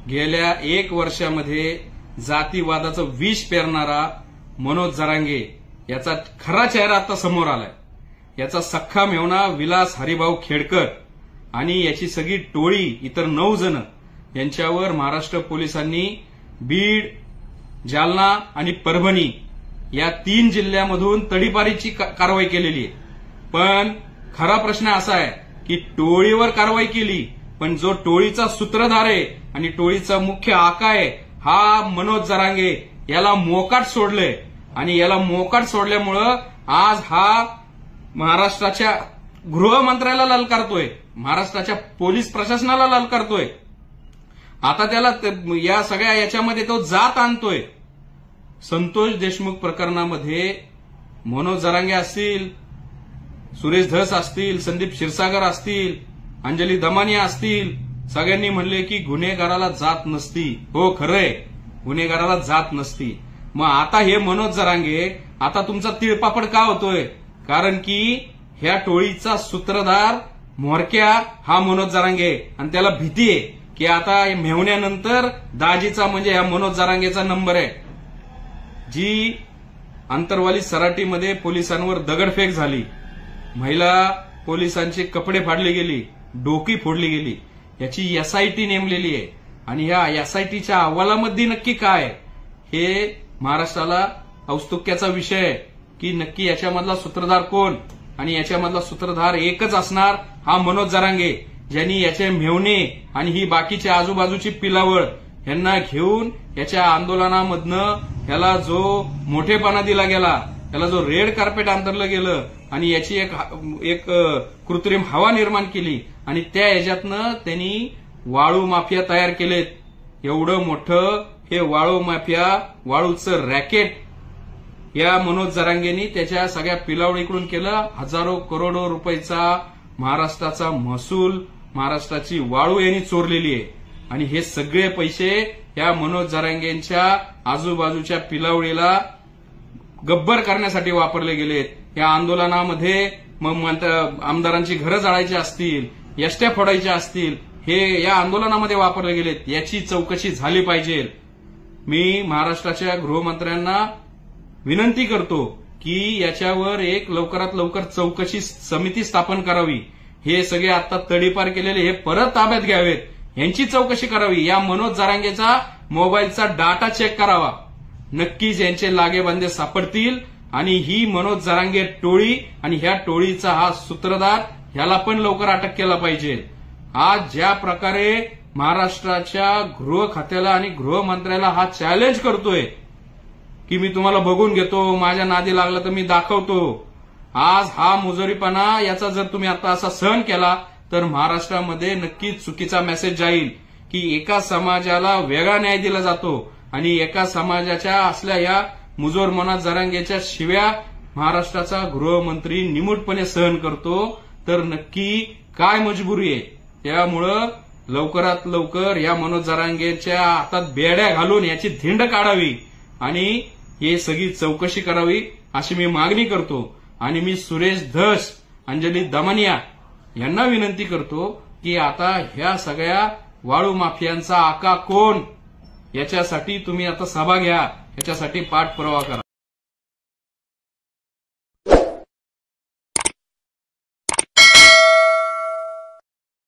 गेल्या 1 वर्षामध्ये जातीवादाचं विष पेरणारा मनोज जरांगे याचा खरा चेहरा आता समोर आलाय। याचा सख्खा मेव्हणा विलास हरिभाऊ खेडकर आणि याची सगळी टोळी इतर 9 जण यांच्यावर महाराष्ट्र पोलिसांनी बीड, जालना आणि परभणी या 3 जिल्ह्यामधून तडीपारीची कारवाई केलेली आहे। पण खरा प्रश्न असा आहे की टोळीवर कारवाई केली, पण जो टोळीचा सूत्रधार आहे आणि टोळीचा मुख्य आका आहे हा मनोज जरांगे याला मोकाट सोडलंय। आणि याला मोकाट सोडल्यामुळं आज हा महाराष्ट्राच्या गृहमंत्र्याला ललकारतोय, महाराष्ट्राच्या पोलीस प्रशासनाला ललकारतोय। आता त्याला या सगळ्या याच्यामध्ये तो जात आणतोय। संतोष देशमुख प्रकरणामध्ये मनोज जरांगे असतील, सुरेश धस असतील, संदीप क्षीरसागर असतील, अंजली दमानिया असतील, सगळ्यांनी म्हणले की गुन्हेगाराला जात नसती। हो खरंय, गुन्हेगाराला जात नसती। मग आता हे मनोज जरांगे आता तुमचा तिळपापड का होतोय? कारण की ह्या टोळीचा सूत्रधार म्होरक्या हा मनोज जरांगे आणि त्याला भीती आहे की आता मेव्हण्यानंतर दाजीचा म्हणजे ह्या मनोज जरांगेचा नंबर आहे। जी अंतरवाली सराटीमध्ये पोलिसांवर दगडफेक झाली, महिला पोलिसांचे कपडे फाडले गेले, डोकी फोडली गेली, याची एसआयटी नेमलेली आहे। आणि या एसआयटीच्या अहवालामध्ये नक्की काय हे महाराष्ट्राला औत्सुक्याचा विषय आहे की नक्की याच्यामधला सूत्रधार कोण? आणि याच्यामधला सूत्रधार एकच असणार, हा मनोज जरांगे, ज्यांनी याचे मेव्हणे आणि ही बाकीची आजूबाजूची पिलावळ यांना घेऊन याच्या आंदोलनामधनं याला जो मोठेपणा दिला गेला, त्याला जो रेड कार्पेट अंतरलं गेलं आणि याची एक कृत्रिम हवा निर्माण केली आणि त्या याच्यातनं त्यांनी वाळू माफिया तयार केलेत। एवढं मोठं हे वाळू माफिया, वाळूचं रॅकेट या मनोज जरांगेंनी त्याच्या सगळ्या पिलावळीकडून केलं। हजारो करोडो रुपयाचा महाराष्ट्राचा महसूल, महाराष्ट्राची वाळू यांनी चोरलेली आहे। आणि हे सगळे पैसे या मनोज जरांगेंच्या आजूबाजूच्या पिलावळीला गब्बर करण्यासाठी वापरले गेलेत। या आंदोलनामध्ये मग आमदारांची घरं जाळायची असतील, एसट्या फोडायच्या असतील, हे या आंदोलनामध्ये वापरले गेलेत। याची चौकशी झाली पाहिजे। मी महाराष्ट्राच्या गृहमंत्र्यांना विनंती करतो की याच्यावर एक लवकरात लवकर चौकशी समिती स्थापन करावी। हे सगळे आता तडीपार केलेले हे परत ताब्यात घ्यावेत, यांची चौकशी करावी। या मनोज जरांगेचा मोबाईलचा डाटा चेक करावा, नक्कीच यांचे लागेबांधे सापडतील। आणि ही मनोज जरांगे टोळी आणि ह्या टोळीचा हा सूत्रधार ह्याला पण लवकर अटक केला पाहिजे। आज ज्या प्रकारे महाराष्ट्राच्या गृह खात्याला आणि गृहमंत्र्याला हा चॅलेंज करतोय की मी तुम्हाला बघून घेतो, माझ्या नादी लागला तर मी दाखवतो, आज हा मुजोरीपणा याचा जर तुम्ही आता असा सहन केला तर महाराष्ट्रामध्ये नक्कीच चुकीचा मेसेज जाईल की एका समाजाला वेगळा न्याय दिला जातो आणि एका समाजाच्या असल्या या मुजोर मनोज जरांगेच्या शिव्या महाराष्ट्राचा गृहमंत्री निमूटपणे सहन करतो, तर नक्की काय मजबुरी आहे? त्यामुळं लवकरात लवकर या मनोज जरांगेच्या हातात बेड्या घालून याची धिंड काढावी आणि हे सगळी चौकशी करावी अशी मी मागणी करतो। आणि मी सुरेश धस, अंजली दमानिया यांना विनंती करतो की आता ह्या सगळ्या वाळू माफियांचा आका कोण याच्यासाठी तुम्ही आता सभा घ्या, याच्यासाठी पाठपुरावा करा।